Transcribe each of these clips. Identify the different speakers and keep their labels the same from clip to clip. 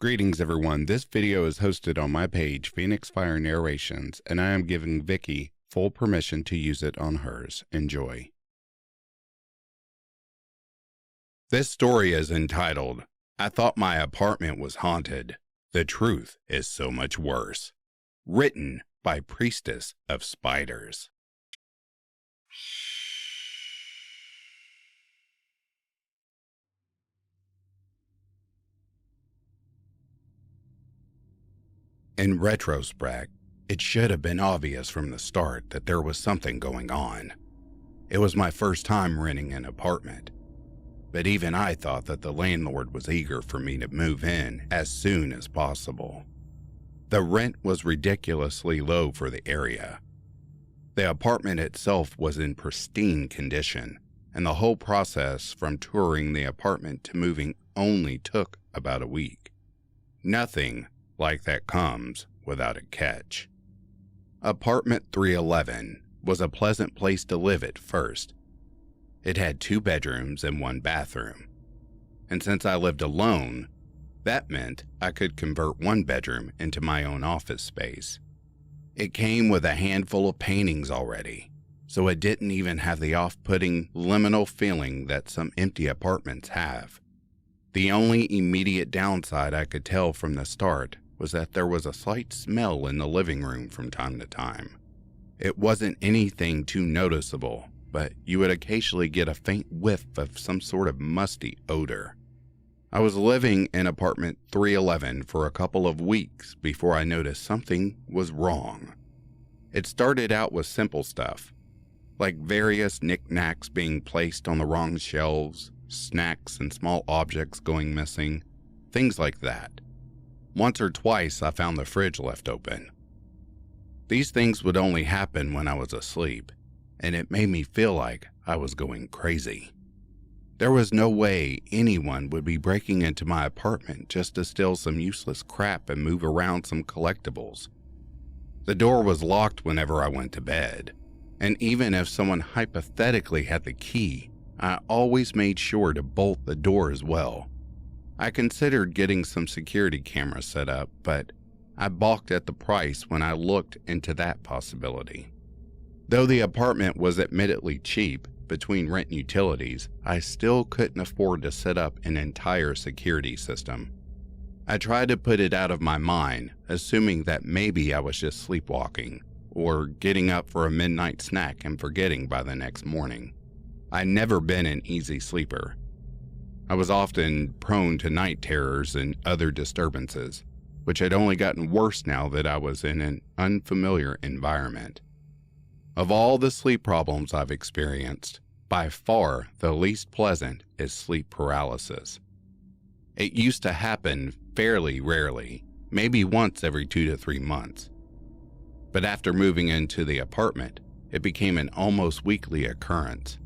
Speaker 1: Greetings everyone, this video is hosted on my page, Phoenix Fire Narrations, and I am giving Vicky full permission to use it on hers. Enjoy. This story is entitled, I Thought My Apartment Was Haunted. The Truth is So Much Worse. Written by Priestess of Spiders. In retrospect, it should have been obvious from the start that there was something going on. It was my first time renting an apartment, but even I thought that the landlord was eager for me to move in as soon as possible. The rent was ridiculously low for the area. The apartment itself was in pristine condition, and the whole process from touring the apartment to moving only took about a week. Nothing like that comes without a catch. Apartment 311 was a pleasant place to live at first. It had 2 bedrooms and 1 bathroom. And since I lived alone, that meant I could convert 1 bedroom into my own office space. It came with a handful of paintings already, so it didn't even have the off-putting liminal feeling that some empty apartments have. The only immediate downside I could tell from the start was that there was a slight smell in the living room from time to time. It wasn't anything too noticeable, but you would occasionally get a faint whiff of some sort of musty odor. I was living in apartment 311 for a couple of weeks before I noticed something was wrong. It started out with simple stuff, like various knickknacks being placed on the wrong shelves, snacks and small objects going missing, things like that. Once or twice I found the fridge left open. These things would only happen when I was asleep, and it made me feel like I was going crazy. There was no way anyone would be breaking into my apartment just to steal some useless crap and move around some collectibles. The door was locked whenever I went to bed, and even if someone hypothetically had the key, I always made sure to bolt the door as well. I considered getting some security cameras set up, but I balked at the price when I looked into that possibility. Though the apartment was admittedly cheap between rent and utilities, I still couldn't afford to set up an entire security system. I tried to put it out of my mind, assuming that maybe I was just sleepwalking, or getting up for a midnight snack and forgetting by the next morning. I'd never been an easy sleeper. I was often prone to night terrors and other disturbances, which had only gotten worse now that I was in an unfamiliar environment. Of all the sleep problems I've experienced, by far the least pleasant is sleep paralysis. It used to happen fairly rarely, maybe once every 2 to 3 months. But after moving into the apartment, it became an almost weekly occurrence.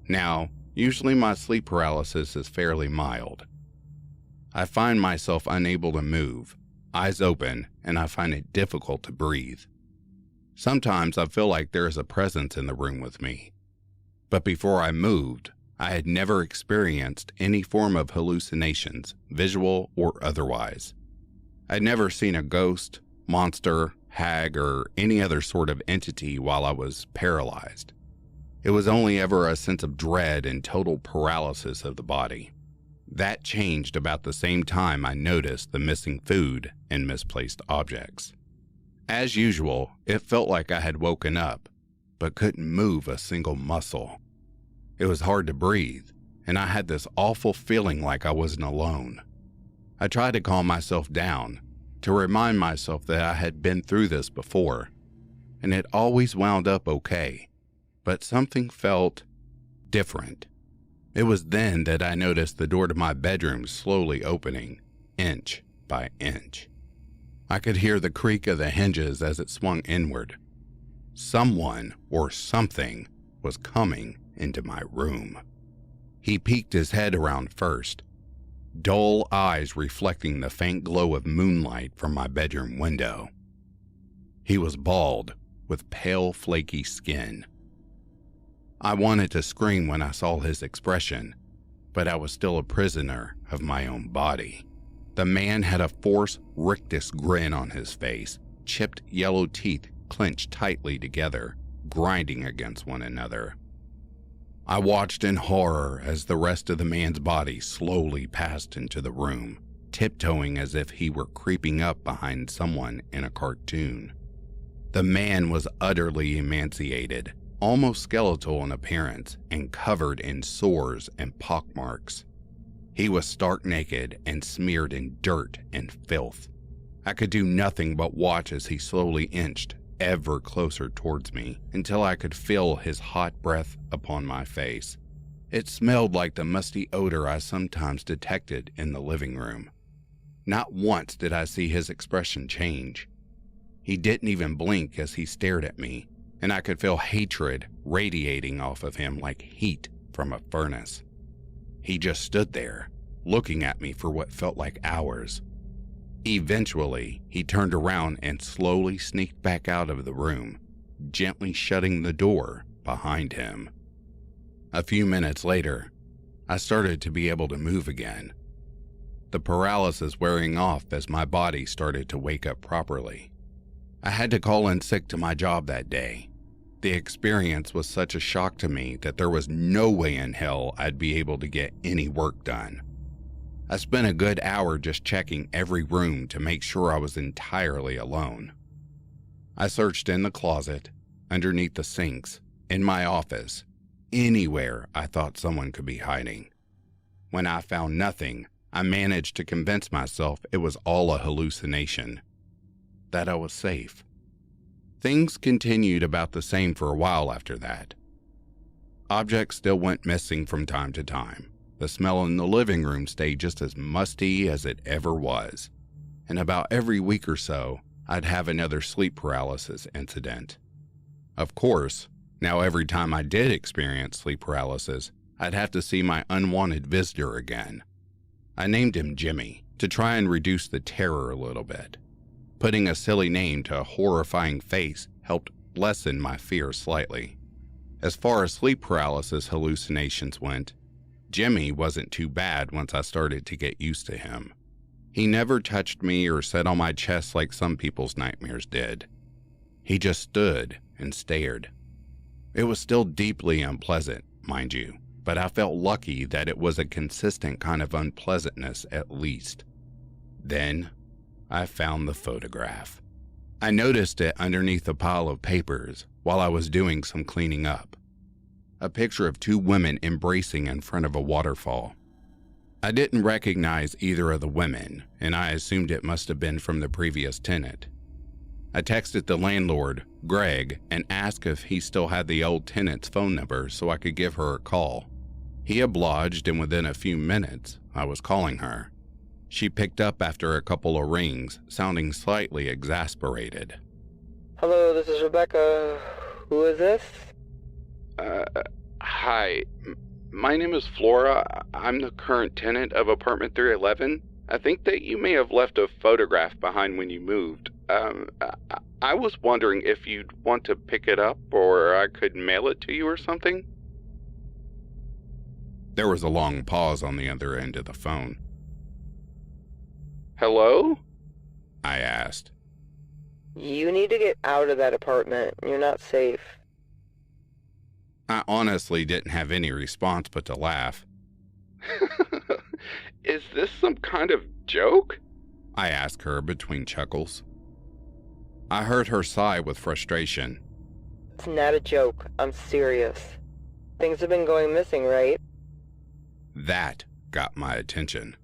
Speaker 1: Now, usually my sleep paralysis is fairly mild. I find myself unable to move, eyes open, and I find it difficult to breathe. Sometimes I feel like there is a presence in the room with me. But before I moved, I had never experienced any form of hallucinations, visual or otherwise. I'd never seen a ghost, monster, hag, or any other sort of entity while I was paralyzed. It was only ever a sense of dread and total paralysis of the body. That changed about the same time I noticed the missing food and misplaced objects. As usual, it felt like I had woken up, but couldn't move a single muscle. It was hard to breathe, and I had this awful feeling like I wasn't alone. I tried to calm myself down, to remind myself that I had been through this before, and it always wound up okay. But something felt different. It was then that I noticed the door to my bedroom slowly opening, inch by inch. I could hear the creak of the hinges as it swung inward. Someone or something was coming into my room. He peeked his head around first, dull eyes reflecting the faint glow of moonlight from my bedroom window. He was bald, with pale, flaky skin. I wanted to scream when I saw his expression, but I was still a prisoner of my own body. The man had a forced rictus grin on his face, chipped yellow teeth clenched tightly together, grinding against one another. I watched in horror as the rest of the man's body slowly passed into the room, tiptoeing as if he were creeping up behind someone in a cartoon. The man was utterly emaciated, almost skeletal in appearance, and covered in sores and pockmarks. He was stark naked and smeared in dirt and filth. I could do nothing but watch as he slowly inched ever closer towards me until I could feel his hot breath upon my face. It smelled like the musty odor I sometimes detected in the living room. Not once did I see his expression change. He didn't even blink as he stared at me, and I could feel hatred radiating off of him like heat from a furnace. He just stood there, looking at me for what felt like hours. Eventually, he turned around and slowly sneaked back out of the room, gently shutting the door behind him. A few minutes later, I started to be able to move again, the paralysis wearing off as my body started to wake up properly. I had to call in sick to my job that day. The experience was such a shock to me that there was no way in hell I'd be able to get any work done. I spent a good hour just checking every room to make sure I was entirely alone. I searched in the closet, underneath the sinks, in my office, anywhere I thought someone could be hiding. When I found nothing, I managed to convince myself it was all a hallucination, that I was safe. Things continued about the same for a while after that. Objects still went missing from time to time. The smell in the living room stayed just as musty as it ever was. And about every week or so, I'd have another sleep paralysis incident. Of course, now every time I did experience sleep paralysis, I'd have to see my unwanted visitor again. I named him Jimmy to try and reduce the terror a little bit. Putting a silly name to a horrifying face helped lessen my fear slightly. As far as sleep paralysis hallucinations went, Jimmy wasn't too bad once I started to get used to him. He never touched me or sat on my chest like some people's nightmares did. He just stood and stared. It was still deeply unpleasant, mind you, but I felt lucky that it was a consistent kind of unpleasantness at least. Then, I found the photograph. I noticed it underneath a pile of papers while I was doing some cleaning up. A picture of two women embracing in front of a waterfall. I didn't recognize either of the women, and I assumed it must have been from the previous tenant. I texted the landlord, Greg, and asked if he still had the old tenant's phone number so I could give her a call. He obliged, and within a few minutes, I was calling her. She picked up after a couple of rings, sounding slightly exasperated.
Speaker 2: Hello, this is Rebecca. Who is this?
Speaker 1: Hi. My name is Flora. I'm the current tenant of apartment 311. I think that you may have left a photograph behind when you moved. I was wondering if you'd want to pick it up or I could mail it to you or something. There was a long pause on the other end of the phone. Hello? I asked.
Speaker 2: You need to get out of that apartment. You're not safe.
Speaker 1: I honestly didn't have any response but to laugh. Is this some kind of joke? I asked her between chuckles. I heard her sigh with frustration.
Speaker 2: It's not a joke. I'm serious. Things have been going missing, right?
Speaker 1: That got my attention.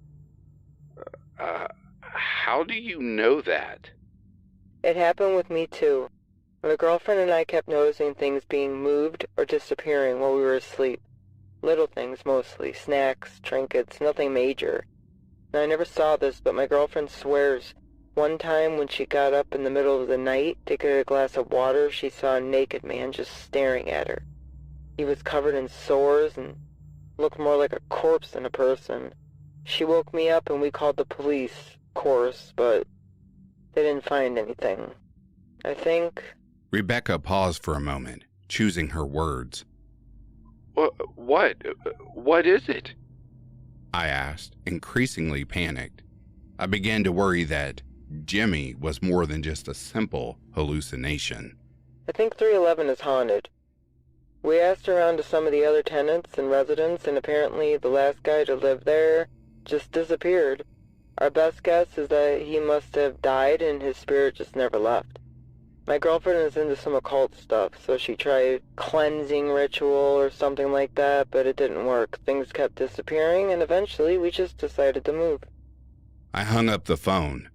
Speaker 1: How do you know that?
Speaker 2: It happened with me too. My girlfriend and I kept noticing things being moved or disappearing while we were asleep. Little things mostly, snacks, trinkets, nothing major. And I never saw this, but my girlfriend swears one time when she got up in the middle of the night to get a glass of water, she saw a naked man just staring at her. He was covered in sores and looked more like a corpse than a person. She woke me up and we called the police, of course, but they didn't find anything. I think...
Speaker 1: Rebecca paused for a moment, choosing her words. What? What is it? I asked, increasingly panicked. I began to worry that Jimmy was more than just a simple hallucination.
Speaker 2: I think 311 is haunted. We asked around to some of the other tenants and residents, and apparently the last guy to live there just disappeared. Our best guess is that he must have died and his spirit just never left. My girlfriend is into some occult stuff, so she tried cleansing ritual or something like that, but it didn't work. Things kept disappearing, and eventually we just decided to move.
Speaker 1: I hung up the phone.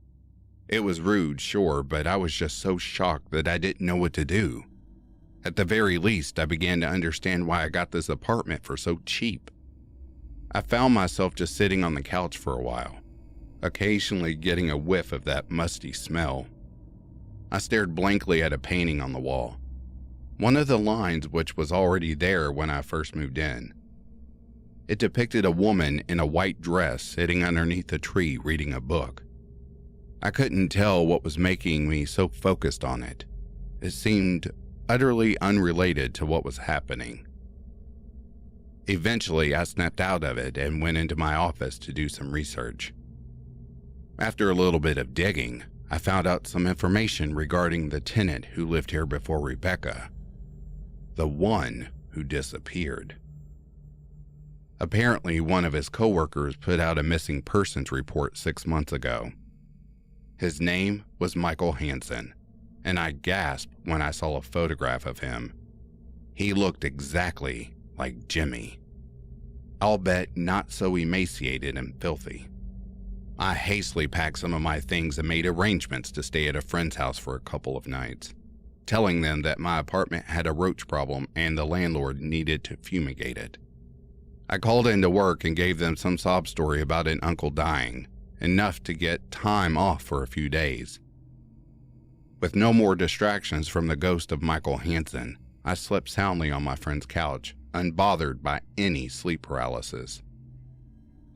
Speaker 1: It was rude, sure, but I was just so shocked that I didn't know what to do. At the very least, I began to understand why I got this apartment for so cheap. I found myself just sitting on the couch for a while, occasionally getting a whiff of that musty smell. I stared blankly at a painting on the wall, one of the lines which was already there when I first moved in. It depicted a woman in a white dress sitting underneath a tree reading a book. I couldn't tell what was making me so focused on it. It seemed utterly unrelated to what was happening. Eventually, I snapped out of it and went into my office to do some research. After a little bit of digging, I found out some information regarding the tenant who lived here before Rebecca, the one who disappeared. Apparently, one of his coworkers put out a missing persons report 6 months ago. His name was Michael Hansen, and I gasped when I saw a photograph of him. He looked exactly like Jimmy, albeit not so emaciated and filthy. I hastily packed some of my things and made arrangements to stay at a friend's house for a couple of nights, telling them that my apartment had a roach problem and the landlord needed to fumigate it. I called into work and gave them some sob story about an uncle dying, enough to get time off for a few days. With no more distractions from the ghost of Michael Hansen, I slept soundly on my friend's couch, unbothered by any sleep paralysis.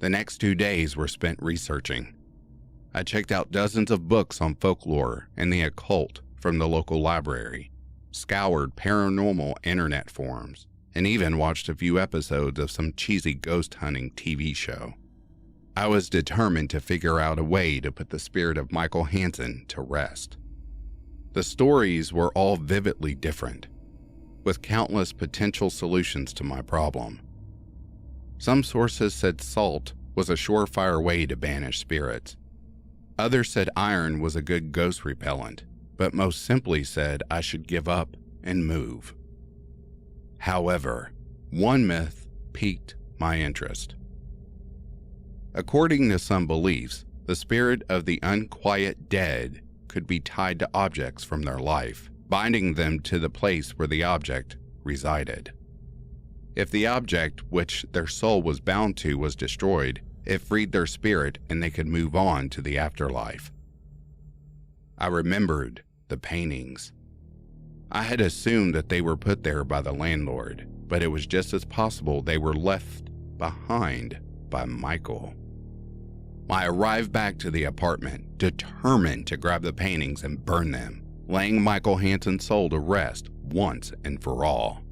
Speaker 1: The next 2 days were spent researching. I checked out dozens of books on folklore and the occult from the local library, scoured paranormal internet forums, and even watched a few episodes of some cheesy ghost hunting TV show. I was determined to figure out a way to put the spirit of Michael Hansen to rest. The stories were all vividly different, with countless potential solutions to my problem. Some sources said salt was a surefire way to banish spirits. Others said iron was a good ghost repellent, but most simply said I should give up and move. However, one myth piqued my interest. According to some beliefs, the spirit of the unquiet dead could be tied to objects from their life, binding them to the place where the object resided. If the object which their soul was bound to was destroyed, it freed their spirit and they could move on to the afterlife. I remembered the paintings. I had assumed that they were put there by the landlord, but it was just as possible they were left behind by Michael. I arrived back to the apartment, determined to grab the paintings and burn them, laying Michael Hansen's soul to rest once and for all.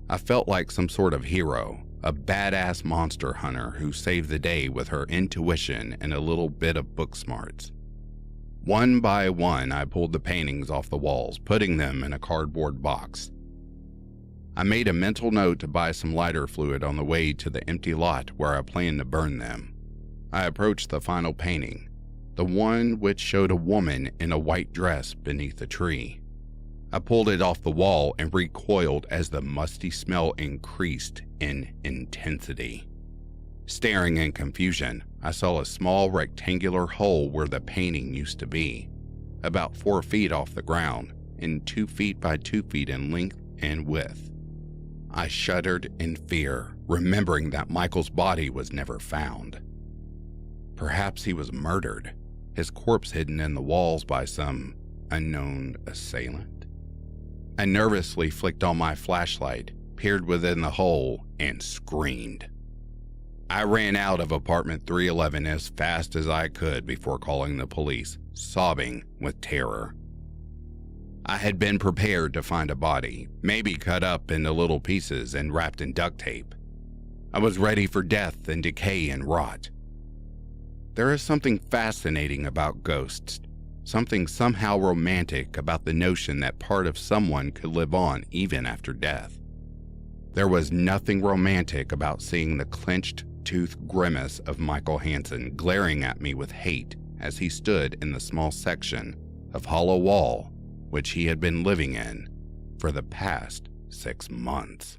Speaker 1: I felt like some sort of hero, a badass monster hunter who saved the day with her intuition and a little bit of book smarts. One by one, I pulled the paintings off the walls, putting them in a cardboard box. I made a mental note to buy some lighter fluid on the way to the empty lot where I planned to burn them. I approached the final painting, the one which showed a woman in a white dress beneath a tree. I pulled it off the wall and recoiled as the musty smell increased in intensity. Staring in confusion, I saw a small rectangular hole where the painting used to be, about 4 feet off the ground and 2 feet by 2 feet in length and width. I shuddered in fear, remembering that Michael's body was never found. Perhaps he was murdered, his corpse hidden in the walls by some unknown assailant. I nervously flicked on my flashlight, peered within the hole, and screamed. I ran out of apartment 311 as fast as I could before calling the police, sobbing with terror. I had been prepared to find a body, maybe cut up into little pieces and wrapped in duct tape. I was ready for death and decay and rot. There is something fascinating about ghosts, something somehow romantic about the notion that part of someone could live on even after death. There was nothing romantic about seeing the clenched tooth grimace of Michael Hansen glaring at me with hate as he stood in the small section of hollow wall which he had been living in for the past 6 months.